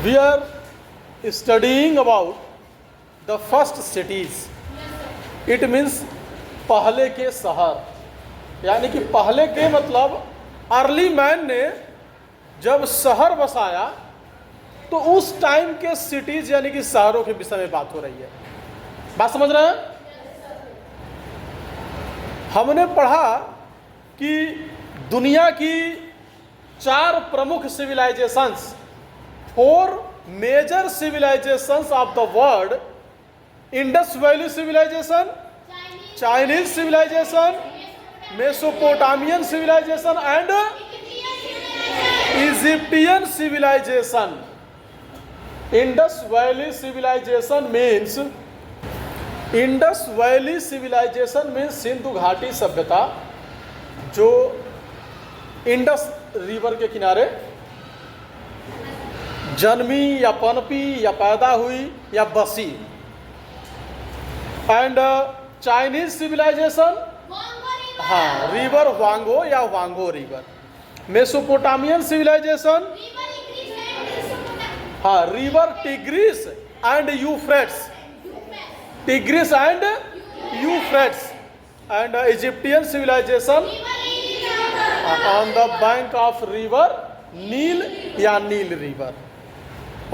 we are studying about the first cities. It means पहले के शहर, यानी कि पहले के मतलब अर्ली मैन ने जब शहर बसाया तो उस टाइम के सिटीज यानी कि शहरों के विषय में बात हो रही है। बात समझ रहे हैं? हमने पढ़ा कि दुनिया की 4 प्रमुख civilisations, 4 major civilisations of the world, Indus valley civilisation, Chinese civilisation, Mesopotamian civilisation and Egyptian civilisation. Indus valley civilisation means Sindhu घाटी सभ्यता जो इंडस रिवर के किनारे जन्मी या पनपी या पैदा हुई या बसी। एंड चाइनीज सिविलाइजेशन, हाँ, रिवर वांगो या वांगो रिवर। मेसोपोटामियन सिविलाइजेशन, हाँ, river Tigris and Euphrates, Tigris and Euphrates. And Egyptian civilisation on the bank of river Nile या Nile river.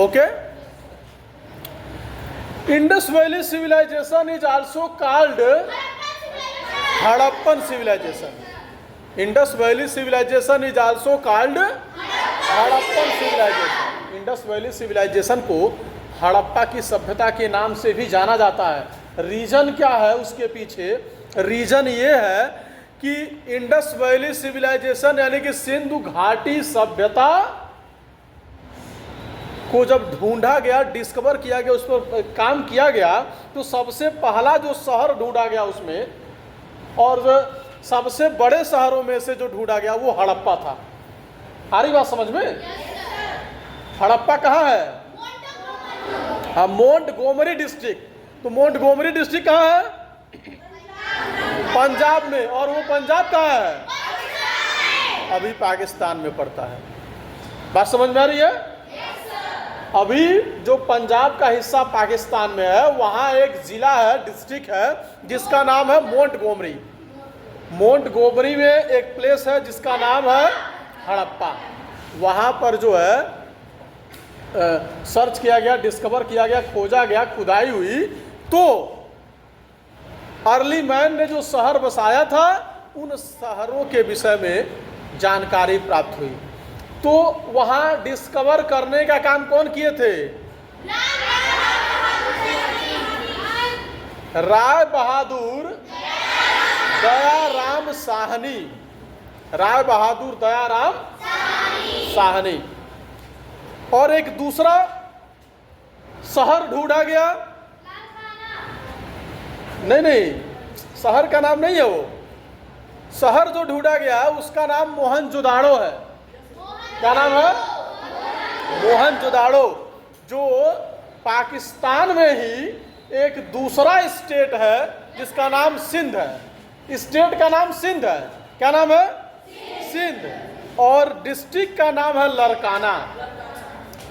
Okay, Indus valley civilisation is also called Harappan civilisation. Indus valley civilisation is also called Harappan civilisation. Indus valley civilisation को हड़प्पा की सभ्यता के नाम से भी जाना जाता है। रीजन क्या है उसके पीछे? रीजन ये है कि इंडस वैली सिविलाइजेशन यानी कि सिंधु घाटी सभ्यता को जब ढूंढा गया, डिस्कवर किया गया, उस पर काम किया गया, तो सबसे पहला जो शहर ढूंढा गया उसमें, और सबसे बड़े शहरों में से जो ढूंढा गया वो हड़प्पा था। आ रही बात समझ में? हड़प्पा कहाँ है? हाँ, मोंटगोमरी डिस्ट्रिक्ट। तो मोंटगोमरी डिस्ट्रिक्ट कहाँ है? पंजाब में। और वो पंजाब कहाँ है? अभी पाकिस्तान में पड़ता है। बात समझ में आ रही है? अभी जो पंजाब का हिस्सा पाकिस्तान में है वहाँ एक जिला है, डिस्ट्रिक्ट है जिसका नाम है मोंटगोमरी। मोंटगोमरी में एक प्लेस है जिसका नाम है हड़प्पा। वहाँ पर जो है सर्च किया गया, डिस्कवर किया गया, खोजा गया, खुदाई हुई, तो अर्ली मैन ने जो शहर बसाया था उन शहरों के विषय में जानकारी प्राप्त हुई। तो वहाँ डिस्कवर करने का काम कौन किए थे? राय बहादुर दयाराम साहनी। राय बहादुर दयाराम साहनी। और एक दूसरा शहर ढूंढा गया, नहीं, शहर का नाम नहीं है वो। शहर जो ढूंढा गया उसका नाम मोहनजोदाड़ो है। क्या नाम है? मोहनजोदाड़ो, जो पाकिस्तान में ही एक दूसरा स्टेट है जिसका नाम सिंध है। स्टेट का नाम सिंध है। क्या नाम है? सिंध। और डिस्ट्रिक्ट का नाम है लरकाना।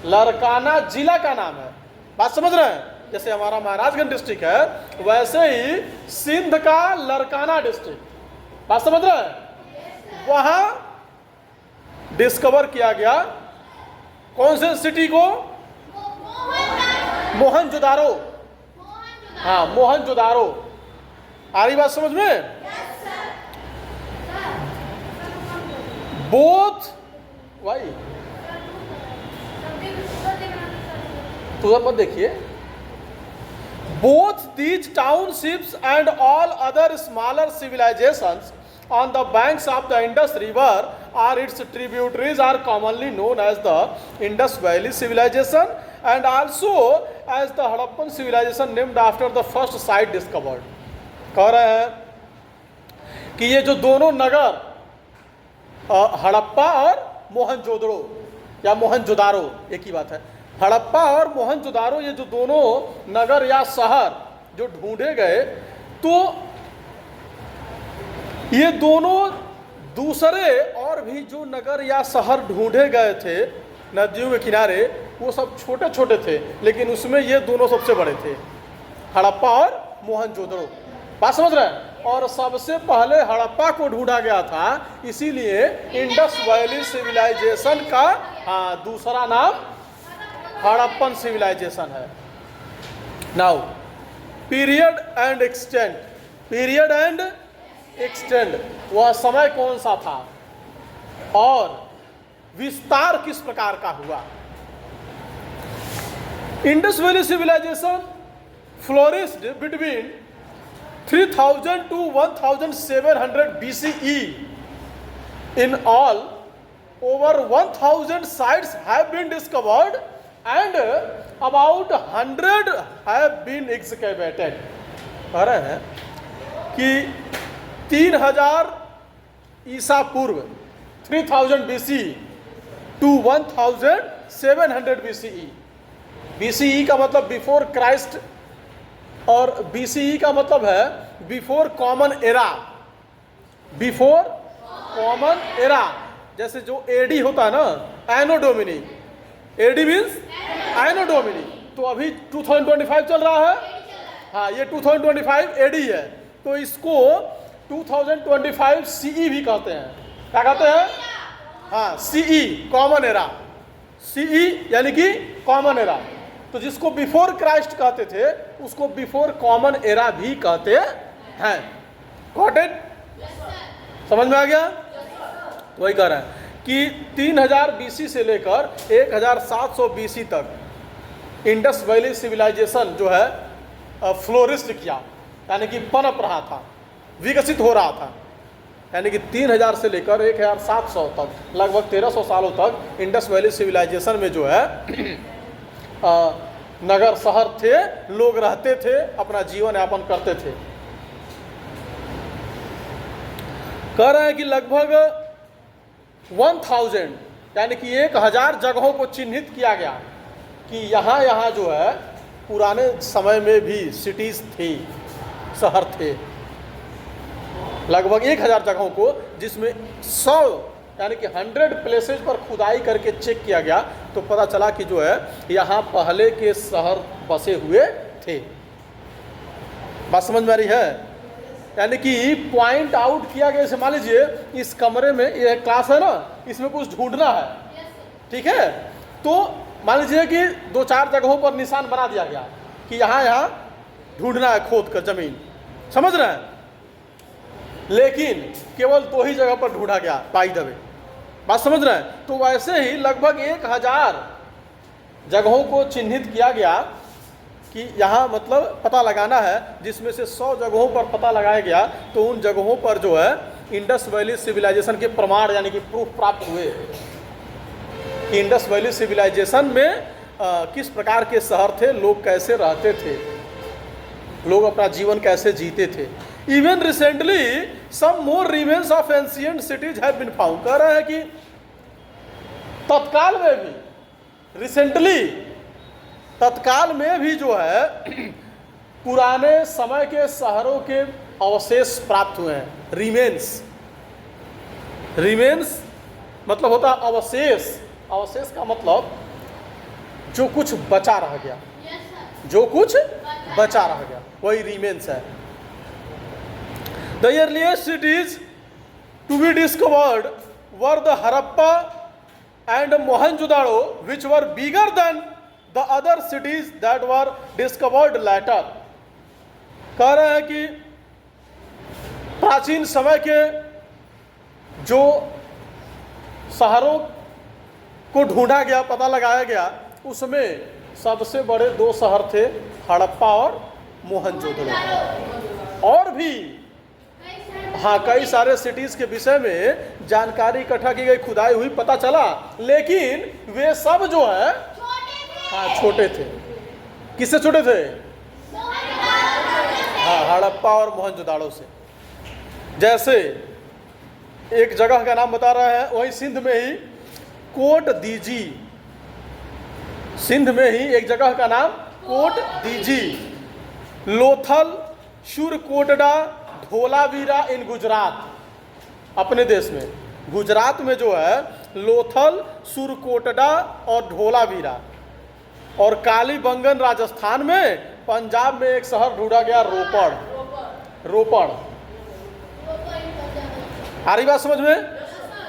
लरकाना जिला का नाम है। बात समझ रहे हैं? जैसे हमारा महाराजगंज डिस्ट्रिक्ट है वैसे ही सिंध का लरकाना डिस्ट्रिक्ट। बात समझ रहे हैं? वहाँ डिस्कवर किया गया कौन से सिटी को? मोहनजोदारो। हाँ, मोहनजोदारो। आ रही बात समझ में? बोथ भाई तो मत देखिए। Both these townships and all other smaller civilisations on the banks of the Indus River or its tributaries are commonly known as the Indus Valley Civilization and also as the Harappan Civilization named after the first site discovered। कह रहे हैं कि ये जो दोनों नगर हड़प्पा और मोहनजोदड़ो या मोहनजोदारो एक ही बात है। हड़प्पा और मोहनजोदारो ये जो दोनों नगर या शहर जो ढूंढे गए, तो ये दोनों दूसरे और भी जो नगर या शहर ढूंढे गए थे नदियों के किनारे, वो सब छोटे छोटे थे, लेकिन उसमें ये दोनों सबसे बड़े थे, हड़प्पा और मोहनजोदड़ो। बात समझ रहे हैं? और सबसे पहले हड़प्पा को ढूंढा गया था, इसीलिए इंडस वैली सिविलाइजेशन का दूसरा नाम हड़प्पन सिविलाइजेशन है। Now period and extend, period and extend, वह समय कौन सा था और विस्तार किस प्रकार का हुआ। Indus valley civilisation flourished between 3000 to 1700 BCE. In all, over 1000 sites have been discovered and about 100 have been excavated. कह रहे हैं कि 3000 ईसा पूर्व 3000 BCE to 1700 BCE. BCE का मतलब बिफोर क्राइस्ट और BCE का मतलब है before common era, before common era. जैसे जो AD होता है ना, एनो डोमिनी, AD मीन्स एनो डोमिनी। तो अभी 2025 चल रहा है, हाँ ये 2025 AD है, तो इसको 2025 CE भी कहते हैं। क्या कहते हैं? हाँ CE, कॉमन एरा, CE यानी कि कॉमन एरा। तो जिसको बिफोर क्राइस्ट कहते थे उसको बिफोर कॉमन एरा भी कहते हैं। Got it? समझ में आ गया? वही कह रहे हैं कि 3000 BC से लेकर 1700 BC तक इंडस वैली सिविलाइजेशन जो है फ्लोरिस्ट किया, यानी कि पनप रहा था, विकसित हो रहा था। यानी कि 3000 से लेकर 1700 तक, लगभग 1300 सालों तक इंडस वैली सिविलाइजेशन में जो है नगर शहर थे, लोग रहते थे, अपना जीवन यापन करते थे। कह रहे हैं कि लगभग 1000 यानी कि 1000 जगहों को चिन्हित किया गया कि यहाँ यहाँ जो है पुराने समय में भी सिटीज थी, शहर थे। लगभग 1000 जगहों को, जिसमें 100 यानी कि 100 प्लेसेज पर खुदाई करके चेक किया गया, तो पता चला कि जो है यहाँ पहले के शहर बसे हुए थे। बात समझ में आ रही है? यानी कि पॉइंट आउट किया गया। जैसे मान लीजिए इस कमरे में ये क्लास है ना, इसमें कुछ ढूंढना है, ठीक है, तो मान लीजिए कि 2-4 जगहों पर निशान बना दिया गया कि यहाँ यहाँ ढूंढना है, खोद कर जमीन, समझ रहे हैं, लेकिन केवल 2 ही जगह पर ढूंढा गया बाई द वे। बात समझ रहे हैं? तो वैसे ही लगभग 1000 जगहों को चिन्हित किया गया कि यहाँ मतलब पता लगाना है, जिसमें से 100 जगहों पर पता लगाया गया। तो उन जगहों पर जो है इंडस वैली सिविलाइजेशन के प्रमाण यानी कि प्रूफ प्राप्त हुए कि इंडस वैली सिविलाइजेशन में किस प्रकार के शहर थे, लोग कैसे रहते थे, लोग अपना जीवन कैसे जीते थे। Even recently some more remains of ancient cities have been found. कह रहे हैं कि तत्काल में भी, रिसेंटली तत्काल में भी जो है पुराने समय के शहरों के अवशेष प्राप्त हुए हैं। रिमेन्स, रिमेन्स मतलब होता है अवशेष। अवशेष का मतलब जो कुछ बचा रह गया, जो कुछ बचा रह गया, वही रिमेन्स है। The earliest cities to be discovered were the Harappa and Mohenjo-daro, which were bigger than the other cities that were discovered later. कह रहे हैं कि प्राचीन समय के जो शहरों को ढूंढा गया, पता लगाया गया, उसमें सबसे बड़े 2 शहर थे, हड़प्पा और मोहनजोदड़ो। और भी हाँ कई सारे सिटीज के विषय में जानकारी इकट्ठा की गई, खुदाई हुई, पता चला, लेकिन वे सब जो है हाँ छोटे थे। किससे छोटे थे? हाँ हड़प्पा और मोहनजोदड़ो से। जैसे एक जगह का नाम बता रहा है, वहीं सिंध में ही कोट दीजी, सिंध में ही एक जगह का नाम कोट दीजी, लोथल, शुरकोटडा, धोलावीरा इन गुजरात, अपने देश में गुजरात में जो है लोथल, सुरकोटडा और धोलावीरा। और कालीबंगन राजस्थान में, पंजाब में एक शहर ढूंढा गया रोपड़। आ रही बात समझ में?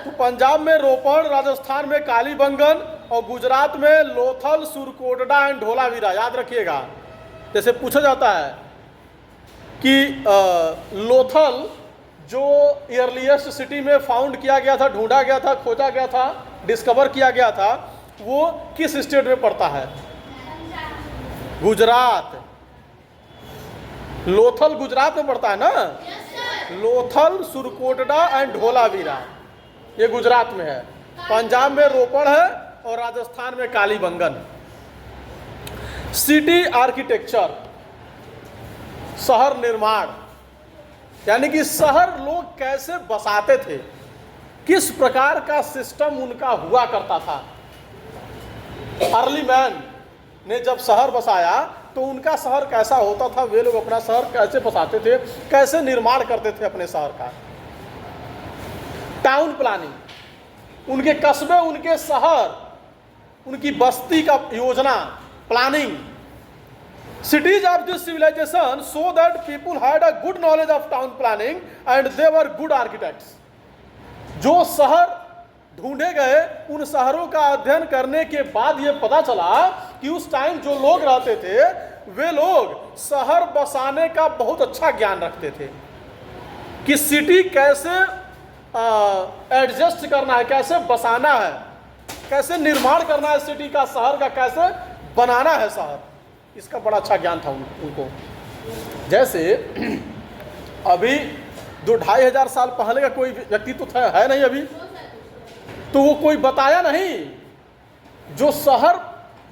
तो पंजाब में रोपड़, राजस्थान में कालीबंगन और गुजरात में लोथल, सुरकोटडा एंड धोलावीरा। याद रखिएगा, जैसे पूछा जाता है कि लोथल जो अर्लीस्ट सिटी में फाउंड किया गया था, ढूंढा गया था, खोजा गया था, डिस्कवर किया गया था, वो किस स्टेट में पड़ता है? गुजरात। लोथल गुजरात में पड़ता है ना? लोथल, सुरकोटडा एंड धोलावीरा ये गुजरात में है। पंजाब में रोपड़ है और राजस्थान में कालीबंगन। सिटी आर्किटेक्चर, शहर निर्माण, यानी कि शहर लोग कैसे बसाते थे, किस प्रकार का सिस्टम उनका हुआ करता था। अर्ली मैन ने जब शहर बसाया तो उनका शहर कैसा होता था, वे लोग अपना शहर कैसे बसाते थे, कैसे निर्माण करते थे अपने शहर का। टाउन प्लानिंग, उनके कस्बे, उनके शहर, उनकी बस्ती का योजना, planning. Cities of this civilization so that people had a good knowledge of town planning and they were good architects. जो शहर ढूंढे गए, उन शहरों का अध्ययन करने के बाद ये पता चला कि उस टाइम जो लोग रहते थे वे लोग शहर बसाने का बहुत अच्छा ज्ञान रखते थे कि सिटी कैसे एडजस्ट करना है, कैसे बसाना है, कैसे निर्माण करना है सिटी का, शहर का कैसे बनाना है शहर। इसका बड़ा अच्छा ज्ञान था उनको। जैसे अभी 2-2,500 साल पहले का कोई व्यक्ति तो है नहीं अभी, तो वो कोई बताया नहीं। जो शहर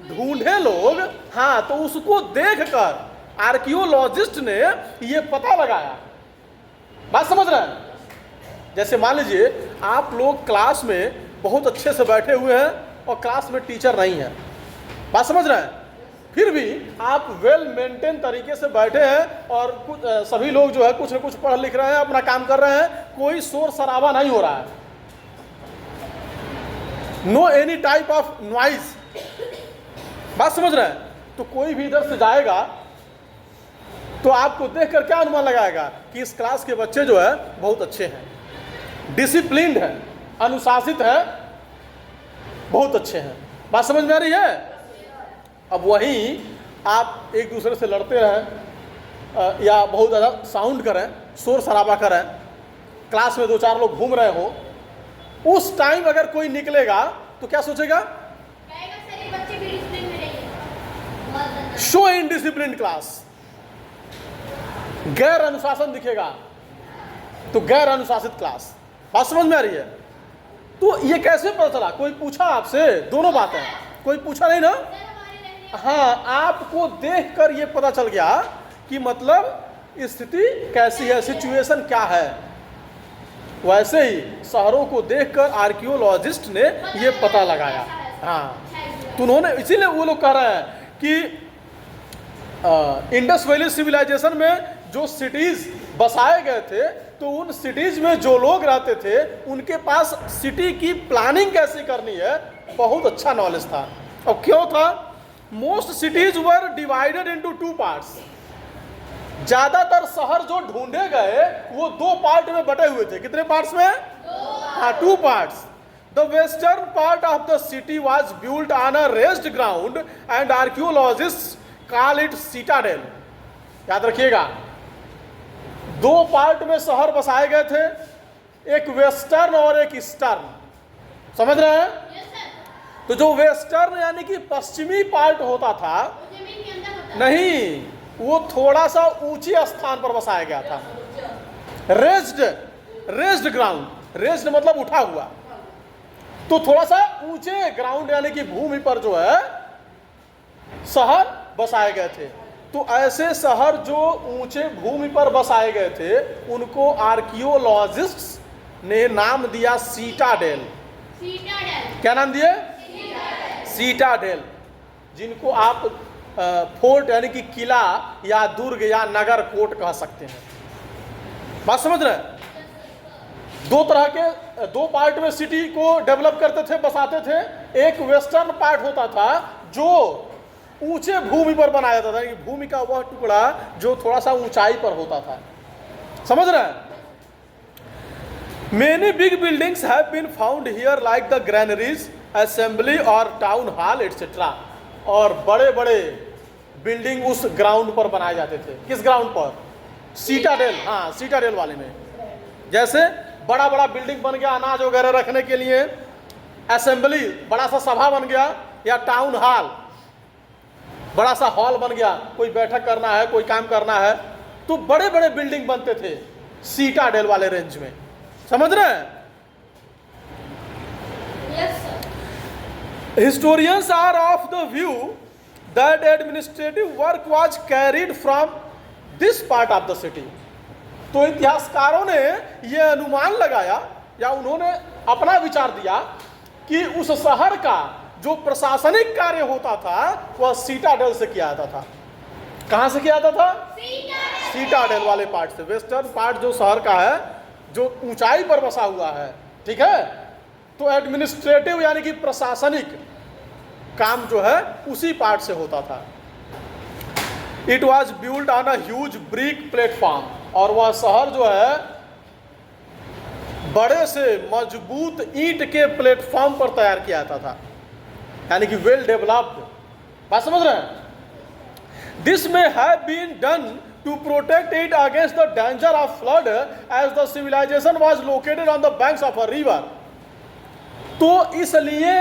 ढूंढे लोग, हाँ, तो उसको देखकर आर्कियोलॉजिस्ट ने ये पता लगाया। बात समझ रहे हैं? जैसे मान लीजिए आप लोग क्लास में बहुत अच्छे से बैठे हुए हैं और क्लास में टीचर नहीं है, बात समझ रहे हैं, फिर भी आप वेल मेंटेन तरीके से बैठे हैं और कुछ सभी लोग जो है कुछ न कुछ पढ़ लिख रहे हैं, अपना काम कर रहे हैं, कोई शोर शराबा नहीं हो रहा है, no any type of noise. बात समझ रहे हैं? तो कोई भी इधर से जाएगा तो आपको देखकर क्या अनुमान लगाएगा कि इस क्लास के बच्चे जो है बहुत अच्छे हैं, डिसिप्लिन्ड है, अनुशासित है, बहुत अच्छे हैं। बात समझ में आ रही है? अब वहीं आप एक दूसरे से लड़ते रहें या बहुत ज़्यादा साउंड करें, शोर शराबा करें, क्लास में 2-4 लोग घूम रहे हो, उस टाइम अगर कोई निकलेगा तो क्या सोचेगा? शो इनडिसिप्लिन क्लास, गैर अनुशासन दिखेगा, तो गैर अनुशासित क्लास। बात समझ में आ रही है? तो ये कैसे पता चला? कोई पूछा आपसे? दोनों बातें, कोई पूछा नहीं ना? हाँ, आपको देखकर ये पता चल गया कि मतलब स्थिति कैसी है, सिचुएशन क्या है। वैसे ही शहरों को देखकर आर्कियोलॉजिस्ट ने ये पता लगाया। हाँ, तो उन्होंने, इसीलिए वो लोग कह रहे हैं कि इंडस वैली सिविलाइजेशन में जो सिटीज बसाए गए थे तो उन सिटीज में जो लोग रहते थे उनके पास सिटी की प्लानिंग कैसे करनी है बहुत अच्छा नॉलेज था। और क्यों था? Most cities were divided into 2 parts. ज्यादातर शहर जो ढूंढे गए वो 2 पार्ट में बटे हुए थे। कितने पार्ट्स में? हाँ, 2 parts. The western part of the city was built on a raised ground and archaeologist call it Citadel. याद रखिएगा, 2 पार्ट में शहर बसाए गए थे, एक वेस्टर्न और एक ईस्टर्न। समझ रहे हैं? तो जो वेस्टर्न यानी कि पश्चिमी पार्ट होता था, नहीं, वो थोड़ा सा ऊंचे स्थान पर बसाया गया था। रेस्ड ग्राउंड, रेस्ड मतलब उठा हुआ, तो थोड़ा सा ऊंचे ग्राउंड यानी कि भूमि पर जो है शहर बसाए गए थे। तो ऐसे शहर जो ऊंचे भूमि पर बसाए गए थे उनको आर्कियोलॉजिस्ट्स ने नाम दिया सीटाडेल। क्या नाम दिए? सीटाडेल, जिनको आप फोर्ट यानी कि किला या दुर्ग या नगर कोट कह सकते हैं। बात समझ रहे हैं? 2 तरह के दो पार्ट में सिटी को डेवलप करते थे, बसाते थे। एक वेस्टर्न पार्ट होता था जो ऊंचे भूमि पर बनाया जाता था, यानी भूमि का वह टुकड़ा जो थोड़ा सा ऊंचाई पर होता था। समझ रहे हैं? Many big buildings have been found here like the granaries, assembly और टाउन हॉल एटसेट्रा। और बड़े बड़े बिल्डिंग उस ग्राउंड पर बनाए जाते थे। किस ग्राउंड पर? सीटाडेल। हाँ, सीटाडेल वाले में। जैसे बड़ा बड़ा बिल्डिंग बन गया अनाज वगैरह रखने के लिए, असेंबली बड़ा सा सभा बन गया, या टाउन हॉल बड़ा सा हॉल बन गया, कोई बैठक करना है, कोई काम करना है, तो बड़े बड़े बिल्डिंग बनते थे सीटाडेल वाले रेंज में। समझ रहे हैं? Historians are of the view that administrative work was carried from this part of the city. तो इतिहासकारों ने यह अनुमान लगाया या उन्होंने अपना विचार दिया कि उस शहर का जो प्रशासनिक कार्य होता था वह सीटाडेल से किया जाता था। कहां से किया जाता था? सीटाडेल वाले पार्ट से। वेस्टर्न पार्ट जो शहर का है, जो ऊंचाई पर बसा हुआ है, ठीक है, तो एडमिनिस्ट्रेटिव यानी कि प्रशासनिक काम जो है उसी पार्ट से होता था। It was build on a huge brick platform. और वह शहर जो है बड़े से मजबूत ईंट के प्लेटफॉर्म पर तैयार किया जाता था, यानी कि वेल डेवलप्ड। बात समझ रहे हैं? This may have been done to protect it against the danger of flood as the civilisation was located on the banks of a river. तो इसलिए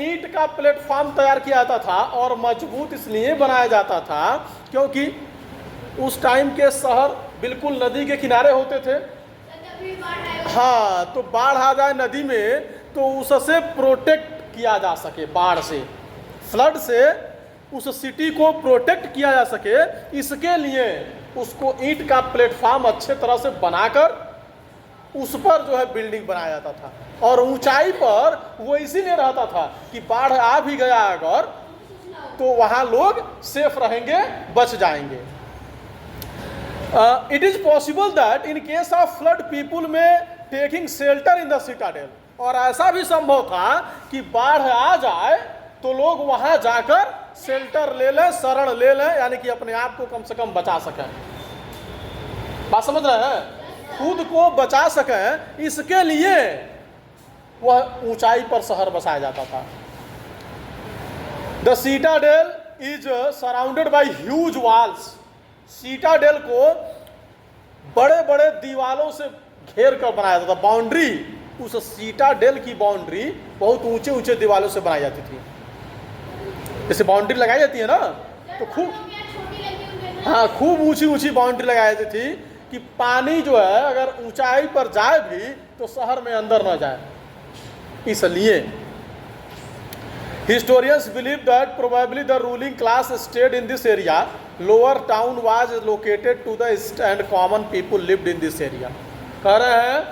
ईंट का प्लेटफॉर्म तैयार किया जाता था और मजबूत इसलिए बनाया जाता था क्योंकि उस टाइम के शहर बिल्कुल नदी के किनारे होते थे। हाँ, तो बाढ़ आ जाए नदी में तो उससे प्रोटेक्ट किया जा सके, बाढ़ से, फ्लड से उस सिटी को प्रोटेक्ट किया जा सके, इसके लिए उसको ईंट का प्लेटफॉर्म अच्छे तरह से बनाकर उस पर जो है बिल्डिंग बनाया जाता था। और ऊंचाई पर वो इसीलिए रहता था कि बाढ़ आ भी गया अगर तो वहां लोग सेफ रहेंगे, बच जाएंगे। It is possible that in case of flood people may taking shelter in the citadel. और ऐसा भी संभव था कि बाढ़ आ जाए तो लोग वहां जाकर शेल्टर ले लें, शरण ले लें, यानी कि अपने आप को कम से कम बचा सकें। बात समझ रहे हैं? खुद को बचा सकें, इसके लिए वह ऊंचाई पर शहर बसाया जाता था। The citadel is surrounded by huge walls. Citadel को बड़े बड़े दीवालों से घेर कर बनाया जाता था। बाउंड्री, उस सीटाडेल की बाउंड्री बहुत ऊंचे ऊंचे दीवालों से बनाई जाती थी। जैसे बाउंड्री लगाई जाती है ना, तो खूब ऊंची ऊंची बाउंड्री लगाई जाती थी कि पानी जो है अगर ऊंचाई पर जाए भी तो शहर में अंदर न जाए। इसलिए historians believe that probably the ruling class stayed in this area, lower town was located to the east and common people lived in this area. कह रहे हैं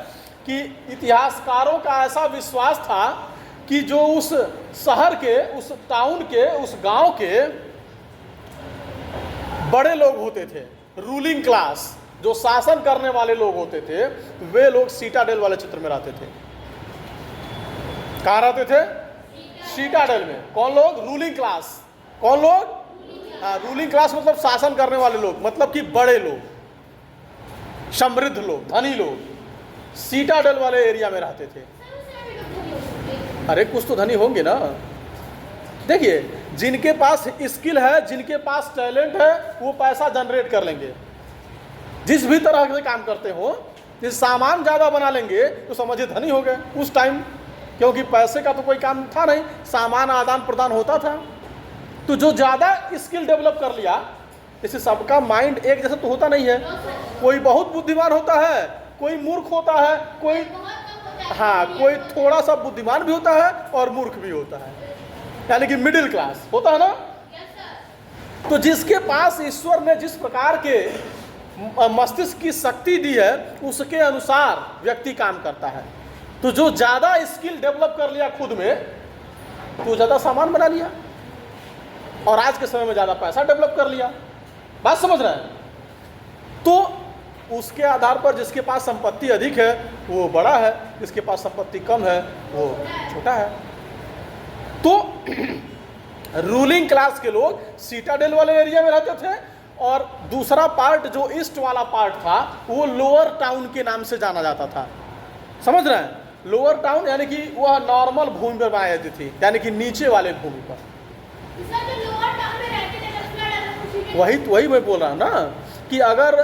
कि इतिहासकारों का ऐसा विश्वास था कि जो उस शहर के, उस टाउन के, उस गांव के बड़े लोग होते थे, रूलिंग क्लास, जो शासन करने वाले लोग होते थे, वे लोग सीटाडेल वाले क्षेत्र में रहते थे। कहाँ रहते थे? सीटाडेल में। कौन लोग? Ruling class. कौन लोग? हाँ, रूलिंग क्लास मतलब शासन करने वाले लोग, मतलब कि बड़े लोग, समृद्ध लोग, धनी लोग सीटाडेल वाले एरिया में रहते थे। अरे कुछ तो धनी होंगे ना। देखिए, जिनके पास स्किल है, जिनके पास टैलेंट है, वो पैसा जनरेट कर लेंगे। जिस भी तरह से काम करते हो, जिस सामान ज़्यादा बना लेंगे तो समझिए धनी हो गए उस टाइम, क्योंकि पैसे का तो कोई काम था नहीं, सामान आदान प्रदान होता था। तो जो ज़्यादा स्किल डेवलप कर लिया, जैसे सबका माइंड एक जैसा तो होता नहीं है, कोई बहुत बुद्धिमान होता है, कोई मूर्ख होता है, कोई कोई थोड़ा सा बुद्धिमान भी होता है और मूर्ख भी होता है, यानी कि मिडिल क्लास होता है ना। तो जिसके पास ईश्वर ने जिस प्रकार के मस्तिष्क की शक्ति दी है उसके अनुसार व्यक्ति काम करता है। तो जो ज़्यादा स्किल डेवलप कर लिया खुद में, तो ज़्यादा सामान बना लिया और आज के समय में ज़्यादा पैसा डेवलप कर लिया। बात समझ रहे हैं? तो उसके आधार पर जिसके पास संपत्ति अधिक है वो बड़ा है, जिसके पास संपत्ति कम है वो छोटा है। तो रूलिंग क्लास के लोग सीटाडेल वाले एरिया में रहते थे और दूसरा पार्ट जो ईस्ट वाला पार्ट था वो लोअर टाउन के नाम से जाना जाता था। समझ रहे हैं? लोअर टाउन यानी कि वह नॉर्मल भूमि पर बनाई जाती थी, यानी कि नीचे वाले भूमि पर। वही मैं बोल रहा हूँ ना कि अगर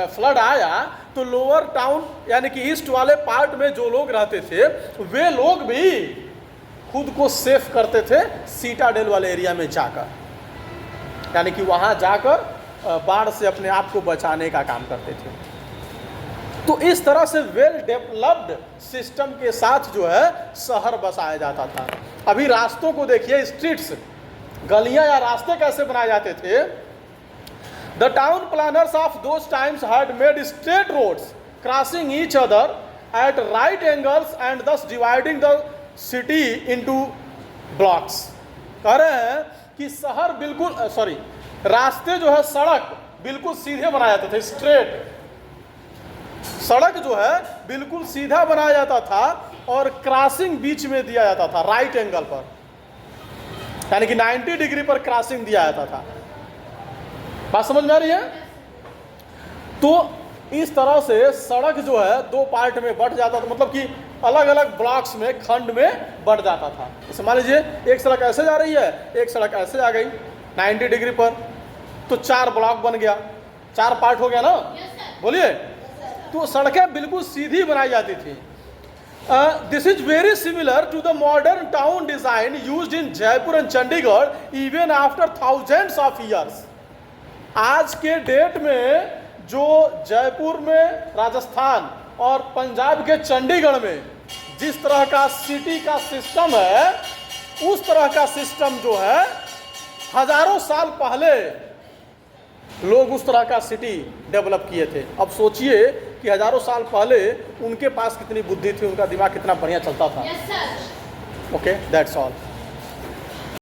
फ्लड आया तो लोअर टाउन यानी कि ईस्ट वाले पार्ट में जो लोग रहते थे वे लोग भी खुद को सेफ करते थे सीटाडेल वाले एरिया में जाकर, यानी कि वहाँ जाकर बाढ़ से अपने आप को बचाने का काम करते थे। तो इस तरह से वेल डेवलप्ड सिस्टम के साथ जो है शहर बसाया जाता था। अभी रास्तों को देखिए, स्ट्रीट्स, गलियां या रास्ते कैसे बनाए जाते थे। The town planners of those times had made straight roads crossing each other at right angles and thus dividing the city into blocks. कह रहे हैं कि शहर बिल्कुल रास्ते जो है सड़क बिल्कुल सीधे बनाया जाते थे, स्ट्रेट सड़क जो है बिल्कुल सीधा बनाया जाता था और क्रॉसिंग बीच में दिया जाता था राइट एंगल पर, यानी कि 90 डिग्री पर क्रॉसिंग दिया जाता था। बात समझ में आ रही है? तो इस तरह से सड़क जो है दो पार्ट में बट जाता था, मतलब कि अलग अलग ब्लॉक्स में, खंड में बट जाता था। जैसे मान लीजिए एक सड़क ऐसे जा रही है, एक सड़क ऐसे आ गई 90 डिग्री पर, तो 4 ब्लॉक बन गया, 4 पार्ट हो गया ना। बोलिए। तो सड़कें बिल्कुल सीधी बनाई जाती थी। This is very similar to the modern town design used in Jaipur and Chandigarh even after thousands of years. आज के डेट में जो जयपुर में, राजस्थान और पंजाब के चंडीगढ़ में जिस तरह का सिटी का सिस्टम है, उस तरह का सिस्टम जो है हजारों साल पहले लोग उस तरह का सिटी डेवलप किए थे। अब सोचिए कि हजारों साल पहले उनके पास कितनी बुद्धि थी, उनका दिमाग कितना बढ़िया चलता था। Okay, that's all.